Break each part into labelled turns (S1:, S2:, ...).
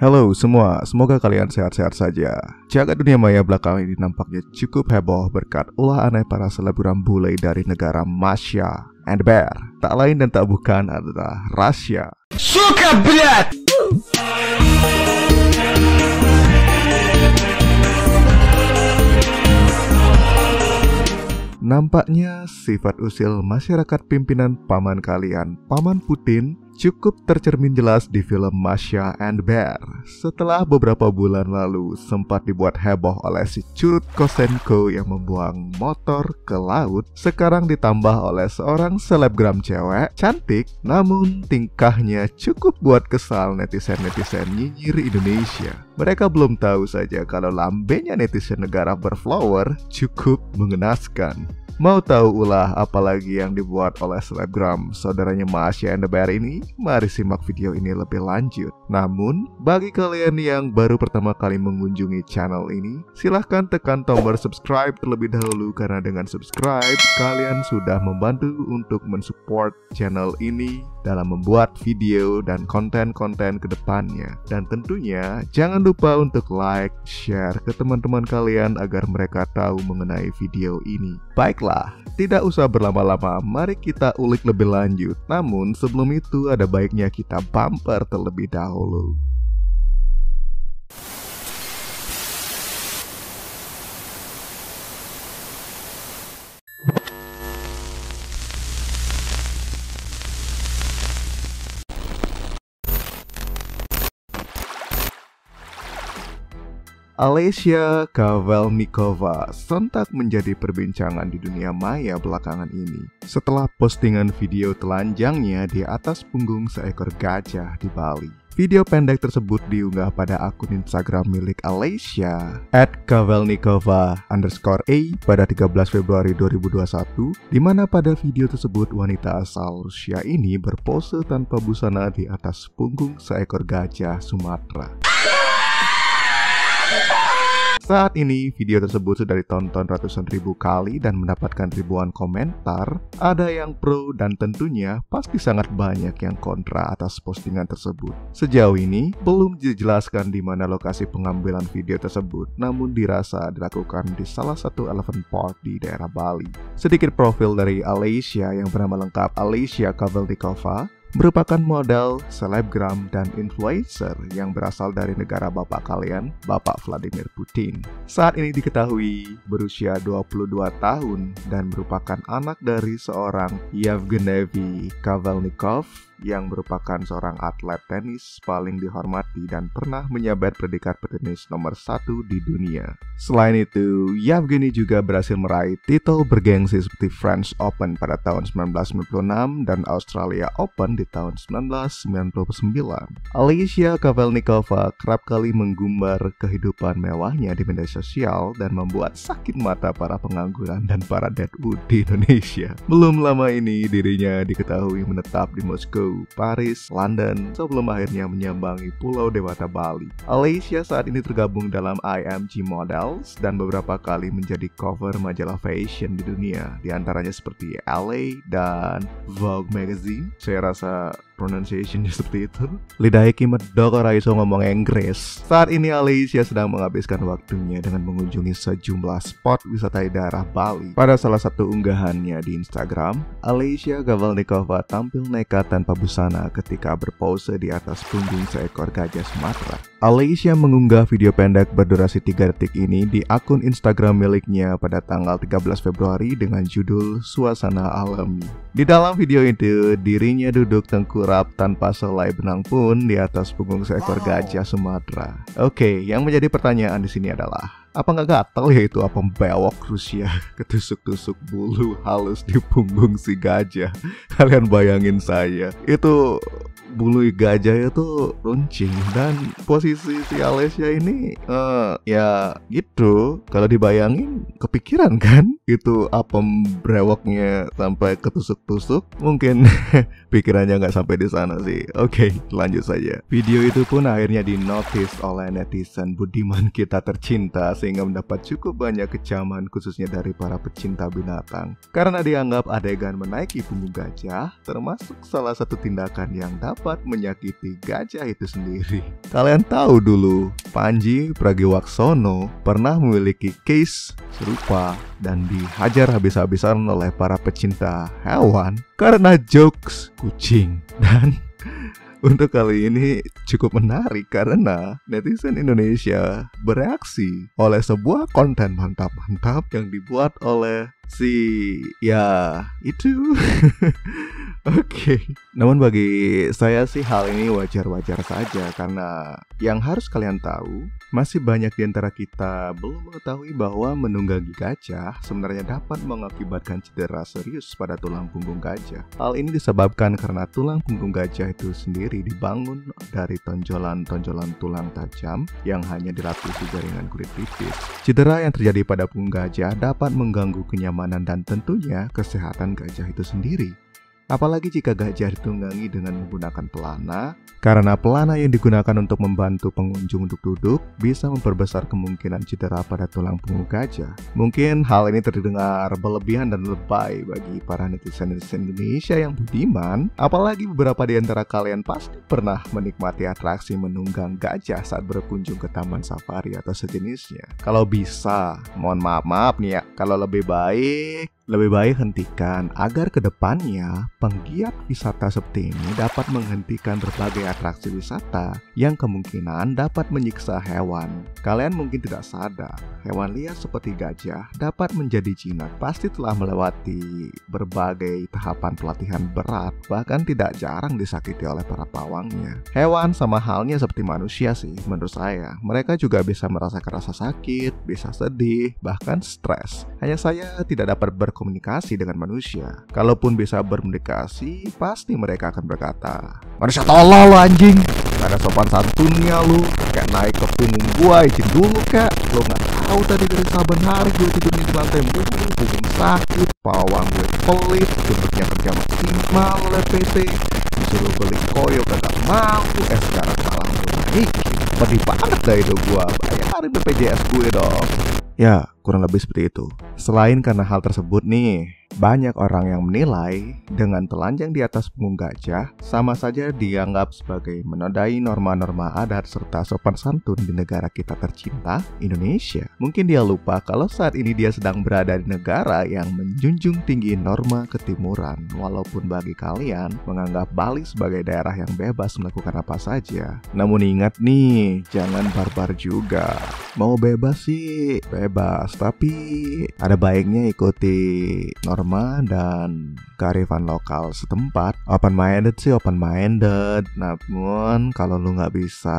S1: Halo semua, semoga kalian sehat-sehat saja. Jagat dunia maya belakangan ini nampaknya cukup heboh berkat ulah aneh para selebgram bule dari negara Masya and Bear. Tak lain dan tak bukan adalah Russia. Suka berat! Nampaknya sifat usil masyarakat pimpinan paman kalian, Paman Putin, cukup tercermin jelas di film Masya and Bear. Setelah beberapa bulan lalu sempat dibuat heboh oleh si Curut Kosenko yang membuang motor ke laut, sekarang ditambah oleh seorang selebgram cewek cantik, namun tingkahnya cukup buat kesal netizen-netizen nyinyir Indonesia. Mereka belum tahu saja kalau lambenya netizen negara berflower cukup mengenaskan. Mau tahu ulah apalagi yang dibuat oleh selebgram saudaranya Masya and Bear ini? Mari simak video ini lebih lanjut. Namun, bagi kalian yang baru pertama kali mengunjungi channel ini, silahkan tekan tombol subscribe terlebih dahulu karena dengan subscribe, kalian sudah membantu untuk mensupport channel ini dalam membuat video dan konten-konten ke depannya. Dan tentunya, jangan lupa untuk like, share ke teman-teman kalian agar mereka tahu mengenai video ini. Baiklah, tidak usah berlama-lama, mari kita ulik lebih lanjut. Namun sebelum itu ada baiknya kita bumper terlebih dahulu. Alessia Kavelnikova sontak menjadi perbincangan di dunia maya belakangan ini setelah postingan video telanjangnya di atas punggung seekor gajah di Bali. Video pendek tersebut diunggah pada akun Instagram milik Alessia @kavelnikova_a pada 13 Februari 2021, di mana pada video tersebut wanita asal Rusia ini berpose tanpa busana di atas punggung seekor gajah Sumatera. Saat ini, video tersebut sudah ditonton ratusan ribu kali dan mendapatkan ribuan komentar. Ada yang pro dan tentunya pasti sangat banyak yang kontra atas postingan tersebut. Sejauh ini, belum dijelaskan di mana lokasi pengambilan video tersebut, namun dirasa dilakukan di salah satu elephant park di daerah Bali. Sedikit profil dari Alessia yang bernama lengkap Alessia Kavelnikova, merupakan model, selebgram, dan influencer yang berasal dari negara bapak kalian, Bapak Vladimir Putin. Saat ini diketahui berusia 22 tahun dan merupakan anak dari seorang Yevgeny Kavelnikov yang merupakan seorang atlet tenis paling dihormati dan pernah menyabet predikat petenis nomor 1 di dunia. Selain itu, Yevgeny juga berhasil meraih titel bergengsi seperti French Open pada tahun 1996 dan Australia Open di tahun 1999. Alessia Kavelnikova kerap kali menggumbar kehidupan mewahnya di media sosial dan membuat sakit mata para pengangguran dan para deadwood di Indonesia. Belum lama ini dirinya diketahui menetap di Moskow, Paris, London sebelum akhirnya menyambangi Pulau Dewata Bali. Alessia saat ini tergabung dalam IMG Models dan beberapa kali menjadi cover majalah fashion di dunia, diantaranya seperti LA dan Vogue Magazine. Saya rasa pronunciationnya seperti itu. Lidah iki medok ora iso ngomong Inggris. Saat ini Alessia sedang menghabiskan waktunya dengan mengunjungi sejumlah spot wisata di daerah Bali. Pada salah satu unggahannya di Instagram, Alessia Kavelnikova tampil nekat tanpa busana ketika berpose di atas punggung seekor gajah Sumatera. Alessia mengunggah video pendek berdurasi 3 detik ini di akun Instagram miliknya pada tanggal 13 Februari dengan judul Suasana Alami. Di dalam video itu, dirinya duduk tengkurap tanpa selai benang pun di atas punggung seekor gajah Sumatera. Oke, yang menjadi pertanyaan di sini adalah, apa nggak gatel ya itu apa bewok Rusia ketusuk-tusuk bulu halus di punggung si gajah? Kalian bayangin saya, itu bulu gajah itu runcing dan posisi si Alessia ini ya gitu, kalau dibayangin kepikiran kan itu apa brewoknya sampai ketusuk-tusuk, mungkin pikirannya nggak sampai di sana sih. Oke, lanjut saja. Video itu pun akhirnya di notice oleh netizen budiman kita tercinta sehingga mendapat cukup banyak kecaman khususnya dari para pecinta binatang. Karena dianggap adegan menaiki punggung gajah termasuk salah satu tindakan yang dapat menyakiti gajah itu sendiri. Kalian tahu dulu, Panji Pragiwaksono pernah memiliki case serupa dan dihajar habis-habisan oleh para pecinta hewan karena jokes kucing. Dan untuk kali ini cukup menarik karena netizen Indonesia bereaksi oleh sebuah konten mantap-mantap yang dibuat oleh itu. Oke. Namun bagi saya sih hal ini wajar-wajar saja karena yang harus kalian tahu, masih banyak di antara kita belum mengetahui bahwa menunggangi gajah sebenarnya dapat mengakibatkan cedera serius pada tulang punggung gajah. Hal ini disebabkan karena tulang punggung gajah itu sendiri dibangun dari tonjolan-tonjolan tulang tajam yang hanya dilapisi jaringan kulit tipis. Cedera yang terjadi pada punggung gajah dapat mengganggu kenyamanan dan tentunya kesehatan gajah itu sendiri. Apalagi jika gajah ditunggangi dengan menggunakan pelana, karena pelana yang digunakan untuk membantu pengunjung untuk duduk bisa memperbesar kemungkinan cedera pada tulang punggung gajah. Mungkin hal ini terdengar berlebihan dan lebay bagi para netizen Indonesia yang budiman, apalagi beberapa di antara kalian pasti pernah menikmati atraksi menunggang gajah saat berkunjung ke taman safari atau sejenisnya. Kalau bisa, mohon maaf nih ya, kalau lebih baik hentikan agar kedepannya penggiat wisata seperti ini dapat menghentikan berbagai atraksi wisata yang kemungkinan dapat menyiksa hewan. Kalian mungkin tidak sadar, hewan liar seperti gajah dapat menjadi jinak pasti telah melewati berbagai tahapan pelatihan berat, bahkan tidak jarang disakiti oleh para pawangnya. Hewan sama halnya seperti manusia sih menurut saya. Mereka juga bisa merasakan rasa sakit, bisa sedih, bahkan stres. Hanya saya tidak dapat berkomunikasi dengan manusia. Kalaupun bisa berkomunikasi, pasti mereka akan berkata, "Manusia tolol lo anjing, gak ada sopan santunnya lu, kayak naik ke punggung gua, izin dulu kak. Lo gak tahu tadi dari saban hari gue tidur di lantai mulu, punggung sakit, pawang gue pelit, bentuknya kerja maksimal oleh PT, disuruh beli koyo kagak mau, sekarang malah lo naikin. Pedih banget dah itu gua, bayarin BPJS gue dong." Ya, kurang lebih seperti itu. Selain karena hal tersebut nih, banyak orang yang menilai dengan telanjang di atas punggung gajah sama saja dianggap sebagai menodai norma-norma adat serta sopan santun di negara kita tercinta, Indonesia. Mungkin dia lupa kalau saat ini dia sedang berada di negara yang menjunjung tinggi norma ketimuran, walaupun bagi kalian menganggap Bali sebagai daerah yang bebas melakukan apa saja. Namun ingat nih, jangan barbar juga. Mau bebas sih, bebas, tapi ada baiknya ikuti norma dan kearifan lokal setempat. Open minded sih open minded, namun kalau lu nggak bisa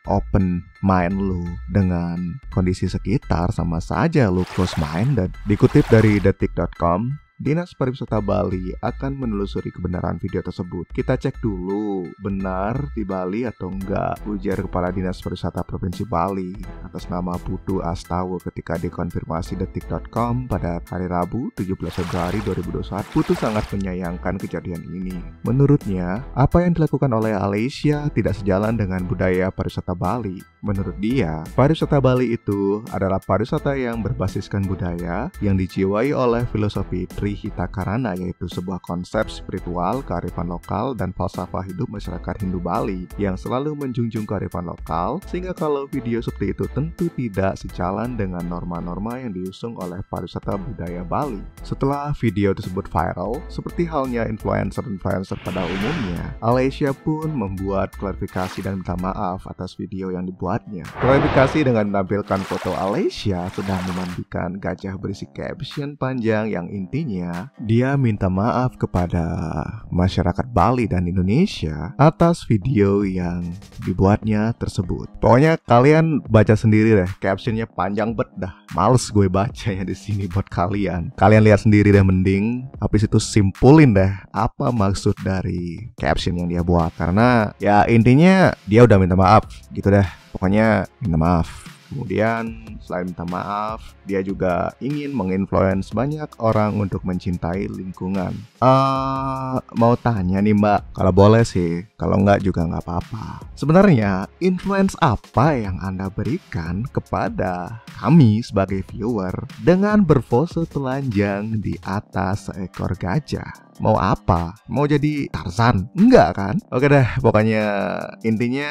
S1: open mind lu dengan kondisi sekitar, sama saja lu close minded. Dikutip dari detik.com, Dinas Pariwisata Bali akan menelusuri kebenaran video tersebut. Kita cek dulu benar di Bali atau enggak, ujar Kepala Dinas Pariwisata Provinsi Bali atas nama Putu Astawa ketika dikonfirmasi detik.com pada hari Rabu 17 Februari 2021. Putu sangat menyayangkan kejadian ini. Menurutnya, apa yang dilakukan oleh Alicia tidak sejalan dengan budaya pariwisata Bali. Menurut dia, pariwisata Bali itu adalah pariwisata yang berbasiskan budaya yang dijiwai oleh filosofi Trihitakarana, yaitu sebuah konsep spiritual, kearifan lokal, dan falsafah hidup masyarakat Hindu Bali yang selalu menjunjung kearifan lokal, sehingga kalau video seperti itu tentu tidak sejalan dengan norma-norma yang diusung oleh pariwisata budaya Bali. Setelah video tersebut viral, seperti halnya influencer-influencer pada umumnya, Alicia pun membuat klarifikasi dan minta maaf atas video yang dibuatnya. Klarifikasi dengan menampilkan foto Alicia sedang memandikan gajah berisi caption panjang yang intinya dia minta maaf kepada masyarakat Bali dan Indonesia atas video yang dibuatnya tersebut. Pokoknya kalian baca sendiri deh, captionnya panjang bet dah. Males gue bacanya di sini buat kalian. Kalian lihat sendiri deh mending. Habis itu simpulin deh apa maksud dari caption yang dia buat. Karena ya intinya dia udah minta maaf gitu deh. Pokoknya minta maaf. Kemudian selain minta maaf, dia juga ingin menginfluence banyak orang untuk mencintai lingkungan. Mau tanya nih Mbak, kalau boleh sih, kalau nggak juga nggak apa-apa. Sebenarnya influence apa yang Anda berikan kepada kami sebagai viewer dengan berpose telanjang di atas seekor gajah? Mau apa? Mau jadi Tarzan? Enggak kan? Oke deh, pokoknya intinya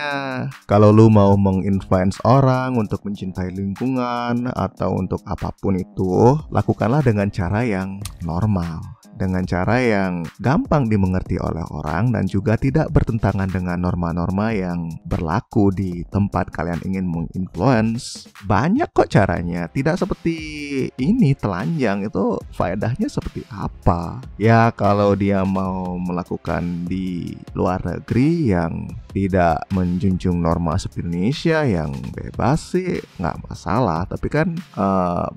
S1: kalau lu mau menginfluence orang untuk mencintai lingkungan atau untuk apapun itu, lakukanlah dengan cara yang normal, dengan cara yang gampang dimengerti oleh orang dan juga tidak bertentangan dengan norma-norma yang berlaku di tempat kalian ingin menginfluence. Banyak kok caranya, tidak seperti ini telanjang. Itu faedahnya seperti apa? Ya kalau dia mau melakukan di luar negeri yang tidak menjunjung norma seperti Indonesia yang bebas sih nggak masalah. Tapi kan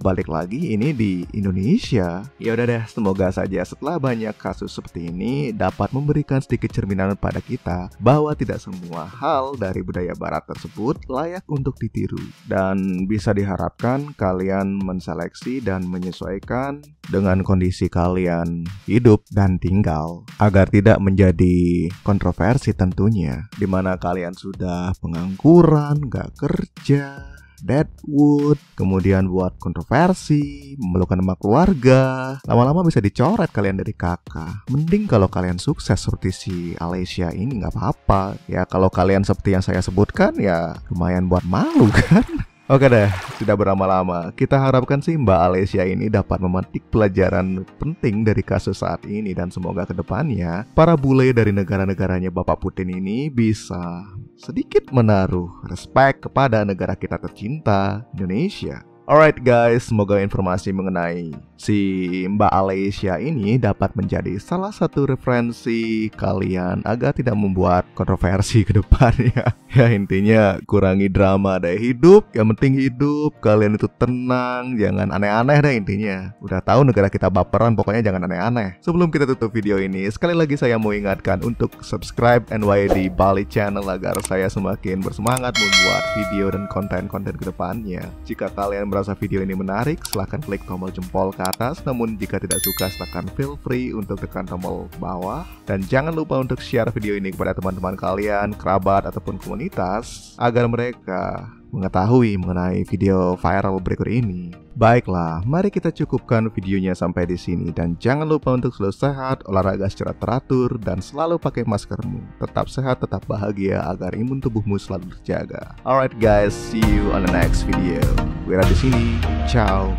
S1: balik lagi ini di Indonesia. Ya udah deh, semoga saja setelah banyak kasus seperti ini dapat memberikan sedikit cerminan pada kita bahwa tidak semua hal dari budaya barat tersebut layak untuk ditiru, dan bisa diharapkan kalian menseleksi dan menyesuaikan dengan kondisi kalian hidup dan tinggal agar tidak menjadi kontroversi tentunya, dimana kalian sudah pengangguran, gak kerja, Deadwood, kemudian buat kontroversi, memerlukan nama keluarga, lama-lama bisa dicoret kalian dari kakak. Mending kalau kalian sukses seperti si Alessia ini nggak apa-apa. Ya kalau kalian seperti yang saya sebutkan ya lumayan buat malu kan. Oke deh, tidak berlama-lama, kita harapkan sih Mbak Alessia ini dapat memetik pelajaran penting dari kasus saat ini, dan semoga kedepannya para bule dari negara-negaranya Bapak Putin ini bisa sedikit menaruh respect kepada negara kita tercinta, Indonesia. Alright guys, semoga informasi mengenai si Mbak Alessia ini dapat menjadi salah satu referensi kalian agar tidak membuat kontroversi ke depannya. Ya intinya kurangi drama deh, hidup, yang penting hidup, kalian itu tenang, jangan aneh-aneh deh intinya. Udah tahu negara kita baperan, pokoknya jangan aneh-aneh. Sebelum kita tutup video ini, sekali lagi saya mau ingatkan untuk subscribe NYD Bali Channel agar saya semakin bersemangat membuat video dan konten-konten ke depannya. Jika kalian merasa video ini menarik, silahkan klik tombol jempol ke atas. Namun jika tidak suka, silahkan feel free untuk tekan tombol bawah. Dan jangan lupa untuk share video ini kepada teman-teman kalian, kerabat, ataupun komunitas agar mereka mengetahui mengenai video viral berikut ini. Baiklah, mari kita cukupkan videonya sampai di sini, dan jangan lupa untuk selalu sehat, olahraga secara teratur, dan selalu pakai maskermu. Tetap sehat, tetap bahagia agar imun tubuhmu selalu terjaga. Alright guys, see you on the next video. Wira di sini, ciao.